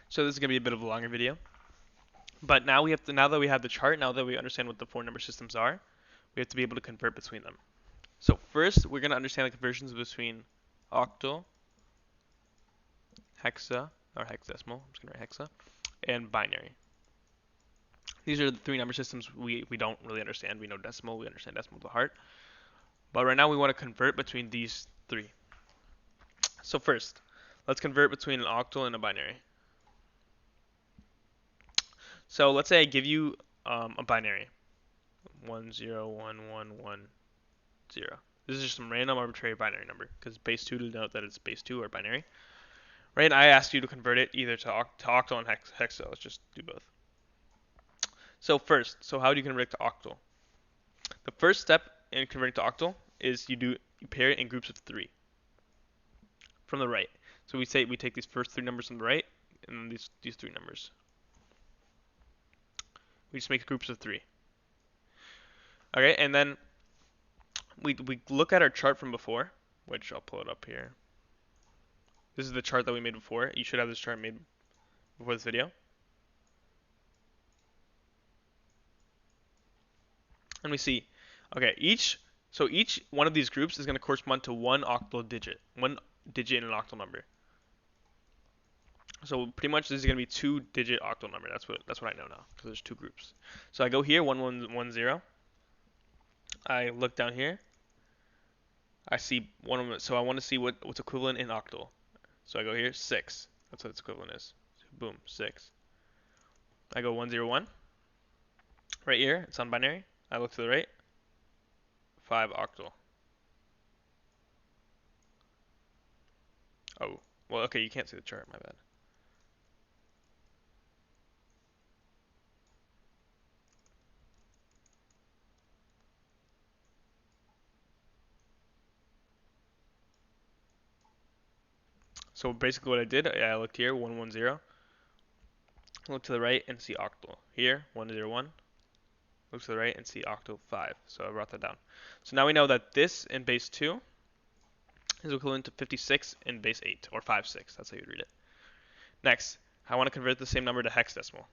So this is gonna be a bit of a longer video. But now we have to, now that we have the chart, now that we understand what the four number systems are, we have to be able to convert between them. So first, we're gonna understand the conversions between octal, hexa, or hexadecimal, I'm just gonna write hexa, and binary. These are the three number systems we don't really understand. We know decimal, we understand decimal to heart. But right now we want to convert between these three. So first, let's convert between an octal and a binary. So let's say I give you a binary, 101110. This is just some random arbitrary binary number because base 2 to denote that it's base 2 or binary. Right, and I asked you to convert it either to octal and hexa. Let's just do both. So first, so how do you convert it to octal? The first step in converting to octal is you pair it in groups of 3 from the right. So we take these first 3 numbers from the right and then these 3 numbers. We just make groups of 3. Okay, and then we look at our chart from before, which I'll pull it up here. This is the chart that we made before. You should have this chart made before this video. And we see, okay, each one of these groups is going to correspond to one digit in an octal number. So pretty much this is going to be 2-digit octal number. That's what I know now because there's 2 groups. So I go here 1110. I look down here. I see one of them. So I want to see what's equivalent in octal. So I go here 6. That's what its equivalent is. So boom, 6. I go 101. Right here, it's on binary. I look to the right. 5 octal. Oh, well, okay, you can't see the chart. My bad. So basically what I did, I looked here, 110. Look to the right and see octal. Here, 101. Look to the right and see octal 5. So I brought that down. So now we know that this in base 2 is equivalent to 56 in base 8, or 56. That's how you read it. Next, I want to convert the same number to hexadecimal.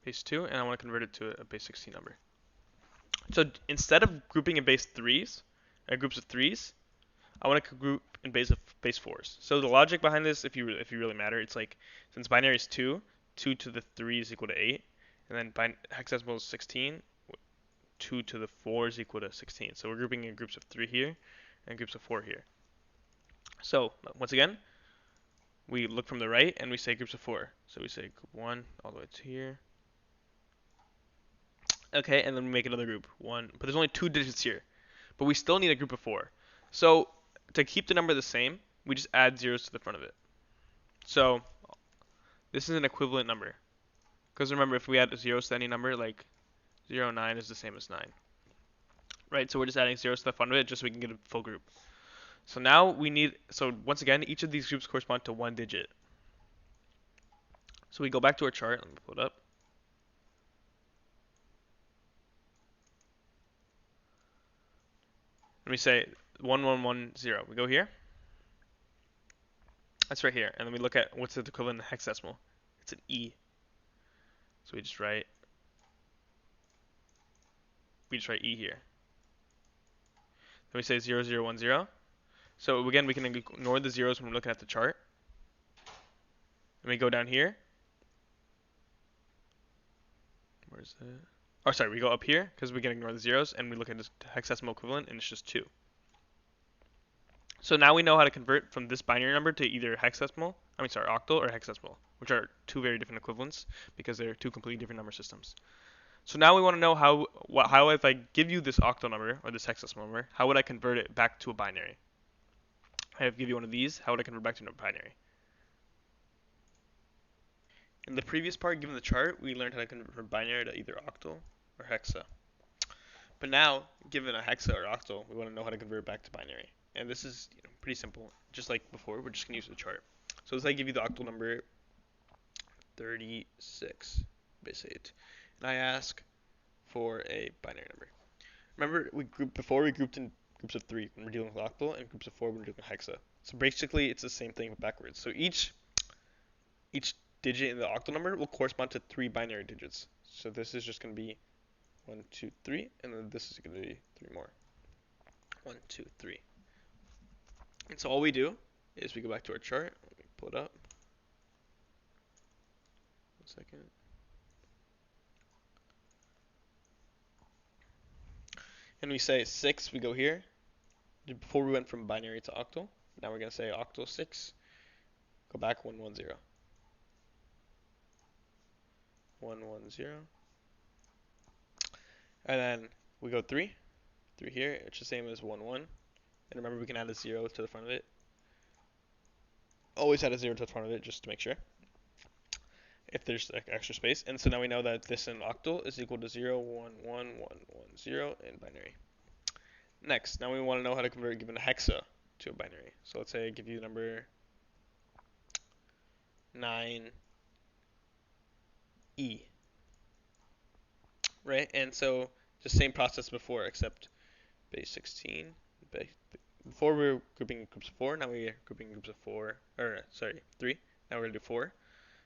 Base 2, and I want to convert it to a base 16 number. So instead of grouping in base 3s, groups of 3s, I want to group in base 4s. So the logic behind this, if you really matter, it's like since binary is 2, 2 to the 3 is equal to 8, and then hexadecimal is 16, 2 to the 4 is equal to 16. So we're grouping in groups of 3 here and groups of 4 here. So once again, we look from the right and we say groups of 4. So we say group 1 all the way to here. Okay, and then we make another group, 1. But there's only 2 digits here. But we still need a group of 4. So to keep the number the same, we just add zeros to the front of it. So this is an equivalent number. Because remember, if we add zeros to any number, like 0, 9 is the same as 9. Right, so we're just adding zeros to the front of it just so we can get a full group. So now so once again, each of these groups correspond to 1 digit. So we go back to our chart, let me pull it up. Let me say 1110. We go here. That's right here. And then we look at what's the equivalent in hexadecimal. It's an E. So we just write E here. Then we say 0010. So again, we can ignore the zeros when we're looking at the chart. And we go down here. Where's that? Oh, sorry, we go up here because we can ignore the zeros and we look at this hexadecimal equivalent and it's just 2. So now we know how to convert from this binary number to either octal or hexadecimal, which are 2 very different equivalents because they're 2 completely different number systems. So now we want to know how if I give you this octal number or this hexadecimal number, how would I convert it back to a binary? I give you one of these, how would I convert back to a binary? In the previous part, given the chart, we learned how to convert from binary to either octal or hexa. But now, given a hexa or octal, we want to know how to convert it back to binary. And this is pretty simple. Just like before, we're just going to use the chart. So let's say I give you the octal number 36 base 8. And I ask for a binary number. Remember, we grouped in groups of 3 when we're dealing with octal, and groups of 4 when we're dealing with hexa. So basically, it's the same thing but backwards. So each digit in the octal number will correspond to 3 binary digits. So this is just going to be 1, 2, 3, and then this is going to be 3 more. 1, 2, 3. And so all we do is we go back to our chart. Let me pull it up. 1 second. And we say 6, we go here. Before we went from binary to octal. Now we're going to say octal 6. Go back 1, 1, 0. 1, 1, 0. And then we go 3. 3 here. It's the same as 1, 1. And remember, we can add a 0 to the front of it. Always add a 0 to the front of it just to make sure. If there's extra space. And so now we know that this in octal is equal to 0, 1, 1, 1, 1, 0 in binary. Next, now we want to know how to convert given a hexa to a binary. So let's say I give you the number 9E. Right? And so just same process before, except base 16. Before we were grouping groups of 4, now we're grouping groups of 4, or sorry, 3. Now we're going to do 4.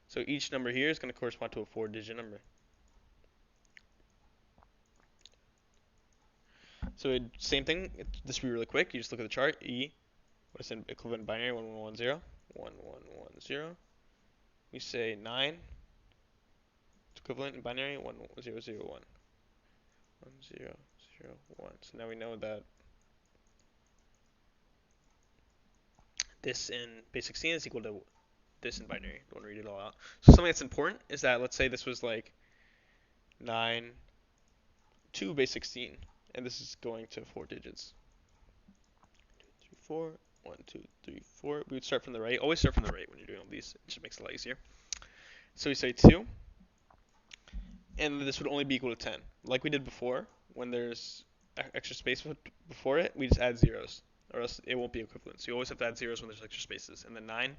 So each number here is going to correspond to a 4-digit number. So same thing, this will be really quick. You just look at the chart. E, what's in equivalent binary? 1110. 1110. We say 9. It's equivalent in binary 1001. 1001. So now we know that this in base 16 is equal to this in binary. Don't read it all out. So something that's important is that let's say this was like 9 to base 16, and this is going to 4 digits. 2, 3, 4. 1, 2, 3, 4. We would start from the right. Always start from the right when you're doing all these. It just makes it a lot easier. So we say 2, and this would only be equal to 10. Like we did before, when there's extra space before it, we just add zeros, or else it won't be equivalent. So you always have to add zeros when there's extra spaces. And then 9,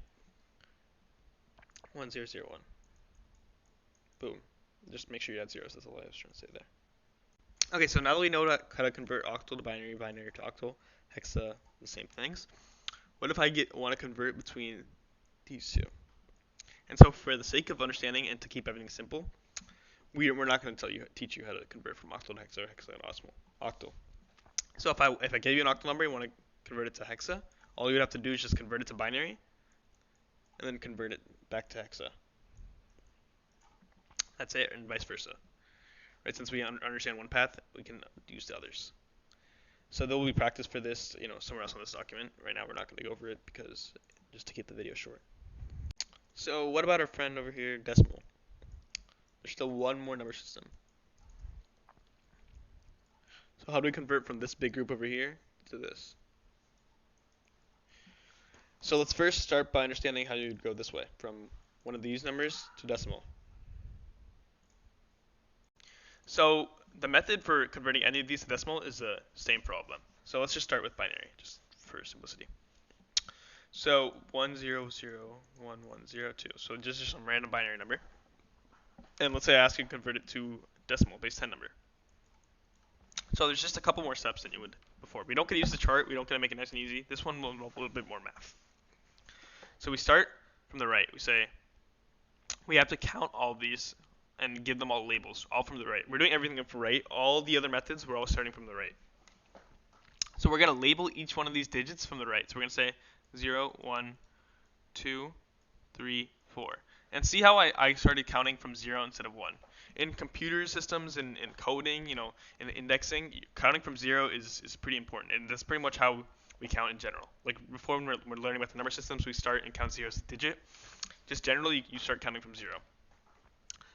1, 0, 0, 1. Boom. Just make sure you add zeros. That's all I was trying to say there. Okay, so now that we know how to convert octal to binary, binary to octal, hexa, the same things. What if I want to convert between these two? And so for the sake of understanding and to keep everything simple, we're not going to teach you how to convert from octal to hexa or hexa to octal. So if I give you an octal number and want to convert it to hexa, all you would have to do is just convert it to binary and then convert it back to hexa. That's it, and vice versa. Right? Since we understand one path, we can use the others. So there will be practice for this, somewhere else on this document. Right now, we're not going to go over it because just to keep the video short. So what about our friend over here, decimal? There's still one more number system. So how do we convert from this big group over here to this? So let's first start by understanding how you'd go this way, from one of these numbers to decimal. So the method for converting any of these to decimal is the same problem. So let's just start with binary, just for simplicity. So 1001102. So just some random binary number. And let's say I ask you to convert it to decimal, base 10 number. So there's just a couple more steps than you would before. We don't get to use the chart. We don't get to make it nice and easy. This one will involve a little bit more math. So we start from the right. We say we have to count all of these and give them all labels, all from the right. We're doing everything from the right. All the other methods, we're all starting from the right. So we're going to label each one of these digits from the right. So we're going to say 0, 1, 2, 3, 4. And see how I started counting from 0 instead of 1. In computer systems and in coding, in indexing, counting from 0 is pretty important. And that's pretty much how we count in general. Like before when we're learning about the number systems, we start and count 0 as a digit. Just generally, you start counting from 0,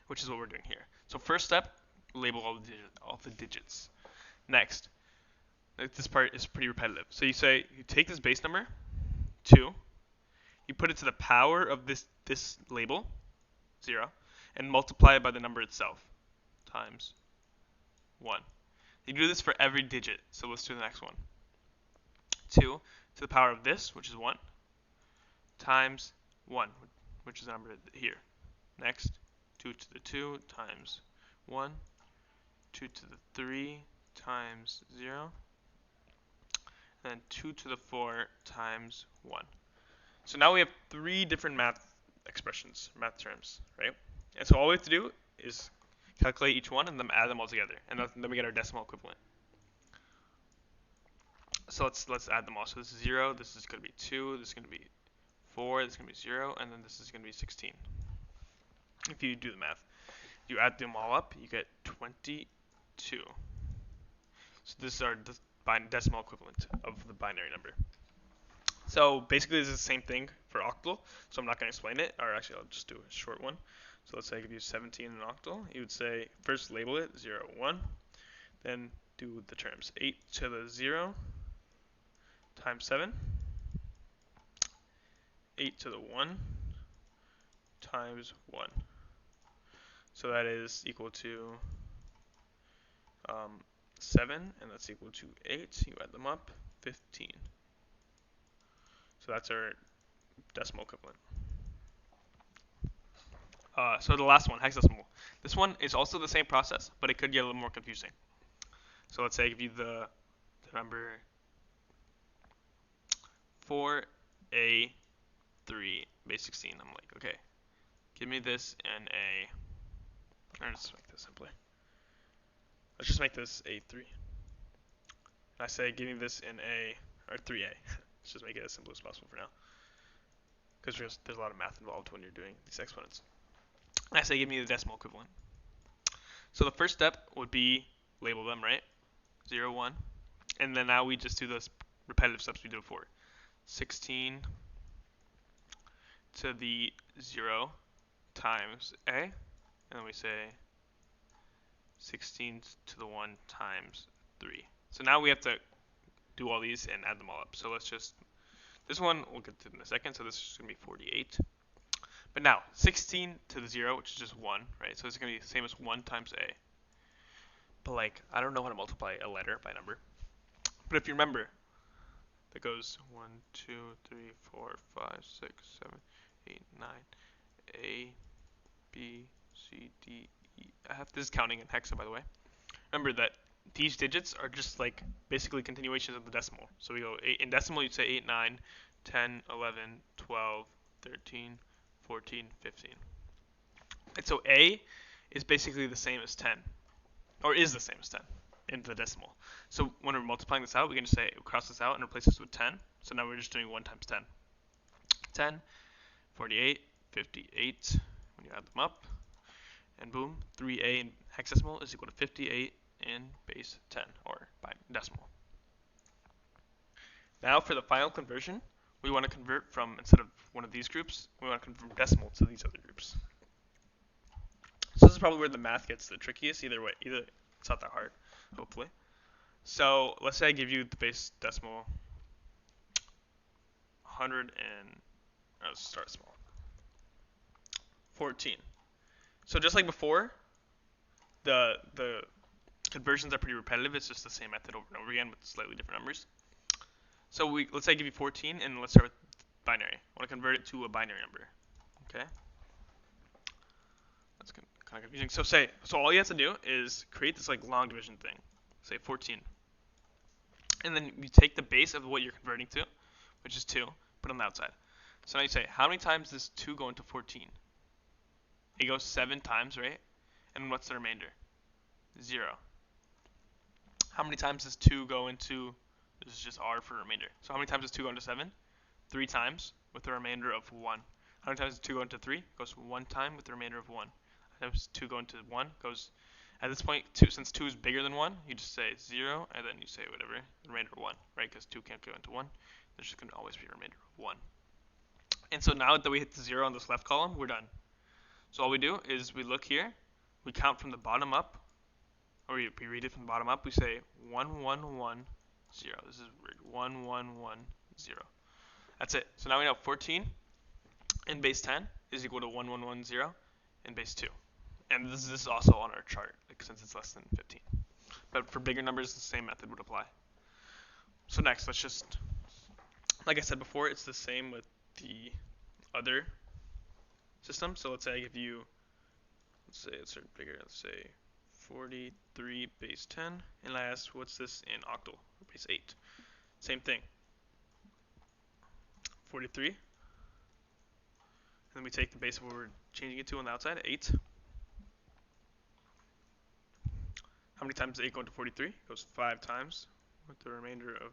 which is what we're doing here. So first step, label all the digits. Next, this part is pretty repetitive. So you take this base number, 2, you put it to the power of this label, 0, and multiply it by the number itself, times 1. You do this for every digit, so let's do the next one. 2 to the power of this, which is 1, times 1, which is the number here. Next, 2 to the 2 times 1, 2 to the 3 times 0, and then 2 to the 4 times 1. So now we have 3 different math expressions, math terms, right? And so all we have to do is calculate each one and then add them all together, and then we get our decimal equivalent. So let's add them all. So this is 0, this is going to be 2, this is going to be 4, this is going to be 0, and then this is going to be 16. If you do the math, you add them all up, you get 22. So this is our decimal equivalent of the binary number. So basically this is the same thing for octal, so I'm not going to explain it, or actually I'll just do a short one. So let's say I give you 17 in an octal. You would say, first label it 0, 1, then do the terms 8 to the 0 times 7, 8 to the 1 times 1. So that is equal to 7, and that's equal to 8. You add them up, 15. So that's our decimal equivalent. So the last one, hexadecimal. This one is also the same process, but it could get a little more confusing. So let's say I give you the number 4a3 base 16. I'm like, okay, give me this in a, let's make this simpler. Let's just make this a3. And I say, give me this in a, or 3a. Let's just make it as simple as possible for now. Because there's a lot of math involved when you're doing these exponents. And I say, give me the decimal equivalent. So the first step would be label them, right? 0, 1. And then now we just do those repetitive steps we did before. 16 to the 0 times a. And then we say 16 to the 1 times 3. So now we have to do all these and add them all up. So let's just, this one we'll get to in a second. So this is going to be 48. But now, 16 to the 0, which is just 1, right? So it's going to be the same as 1 times a. But like, I don't know how to multiply a letter by number. But if you remember, that goes 1, 2, 3, 4, 5, 6, 7, 8, 9, A, B, C, D, E, F. This is counting in hexa, by the way. Remember that these digits are just like basically continuations of the decimal. So we go, in decimal, you'd say 8, 9, 10, 11, 12, 13, 14, 15. And so A is basically the same as 10, or is the same as 10 in the decimal. So when we're multiplying this out, we can just say, cross this out and replace this with 10. So now we're just doing 1 times 10. 10, 48, 58, when you add them up, and boom, 3a in hexadecimal is equal to 58 in base 10, or by decimal. Now for the final conversion, we want to convert from, instead of one of these groups, we want to convert from decimal to these other groups. So this is probably where the math gets the trickiest. Either way, it's not that hard, hopefully. So let's say I give you the base decimal 100 and, let's start small, 14. So just like before, the conversions are pretty repetitive. It's just the same method over and over again with slightly different numbers. So let's say I give you 14, and let's start with binary. I want to convert it to a binary number. Okay. That's kind of confusing. So all you have to do is create this like long division thing. Say 14. And then you take the base of what you're converting to, which is 2, put it on the outside. So now you say, how many times does 2 go into 14? It goes 7 times, right? And what's the remainder? 0. How many times does 2 go into, this is just R for remainder. So how many times does 2 go into 7? 3 times with the remainder of 1. How many times does 2 go into 3? It goes 1 time with the remainder of 1. How many times 2 go into 1? Goes, at this point, since 2 is bigger than 1, you just say 0, and then you say whatever, the remainder of 1, right? Because 2 can't go into 1. There's just going to always be a remainder of 1. And so now that we hit the 0 on this left column, we're done. So all we do is we look here, we count from the bottom up, or we read it from the bottom up, we say 1, 1, 1, 0. This is weird. 1, 1, 1, 0. That's it. So now we know 14 in base 10 is equal to 1, 1, 1, 0 in base 2. And this is also on our chart, like, since it's less than 15. But for bigger numbers, the same method would apply. So next, let's just, like I said before, it's the same with the other system. So let's say I give you, let's say it's bigger, let's say 43 base 10, and I ask what's this in octal, or base 8. Same thing. 43, and then we take the base of what we're changing it to on the outside, 8. How many times does 8 go into 43? It goes 5 times, with the remainder of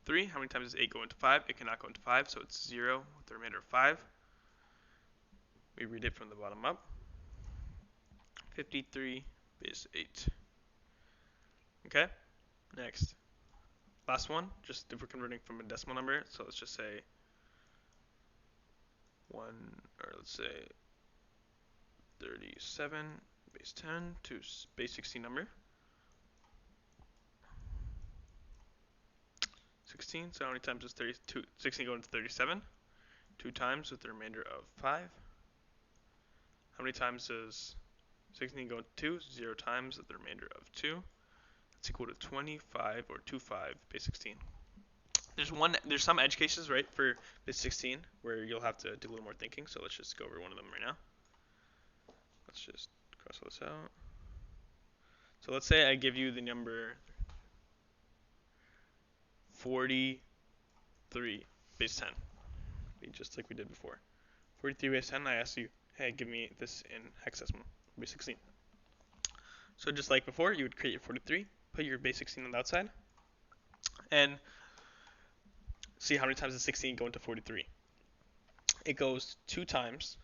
3. How many times does 8 go into 5? It cannot go into 5, so it's 0 with the remainder of 5. We read it from the bottom up. 53 base 8. Okay, next. Last one, just if we're converting from a decimal number, so let's just say 1, or let's say 37 base 10 to base 16 number. 16, so how many times does 16 go into 37? 2 times with the remainder of 5. How many times does 16 go into 2? 0 times with the remainder of 2. That's equal to 25, or 25 base 16. There's some edge cases, right, for base 16 where you'll have to do a little more thinking, so let's just go over one of them right now. Let's just cross all this out. So let's say I give you the number 43 base 10, just like we did before. 43 base 10, I ask you, hey, give me this in hexadecimal, base 16. So just like before, you would create your 43, put your base 16 on the outside, and see how many times does 16 go into 43. It goes 2 times.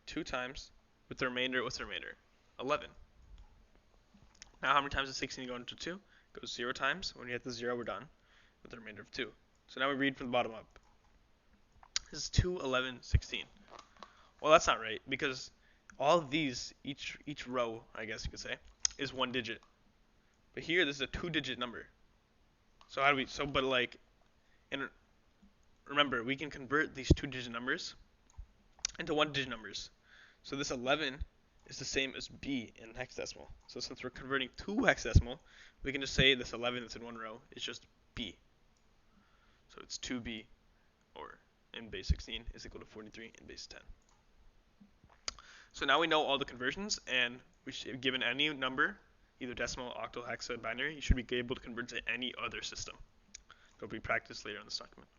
2 times with the remainder. What's the remainder? 11. Now how many times does 16 go into 2? It goes 0 times. When you hit the 0, we're done with the remainder of 2. So now we read from the bottom up. This is 2, 11, 16. Well, that's not right, because all of these, each row, I guess you could say, is 1 digit. But here, this is a 2-digit number. So how do we, and remember, we can convert these 2-digit numbers into 1-digit numbers. So this 11 is the same as B in hexadecimal. So since we're converting to hexadecimal, we can just say this 11 that's in one row is just B. So it's 2B, or in base 16 is equal to 43 in base 10. So now we know all the conversions, and we should, given any number, either decimal, octal, hexa, binary, you should be able to convert to any other system. There'll be practice later on this document.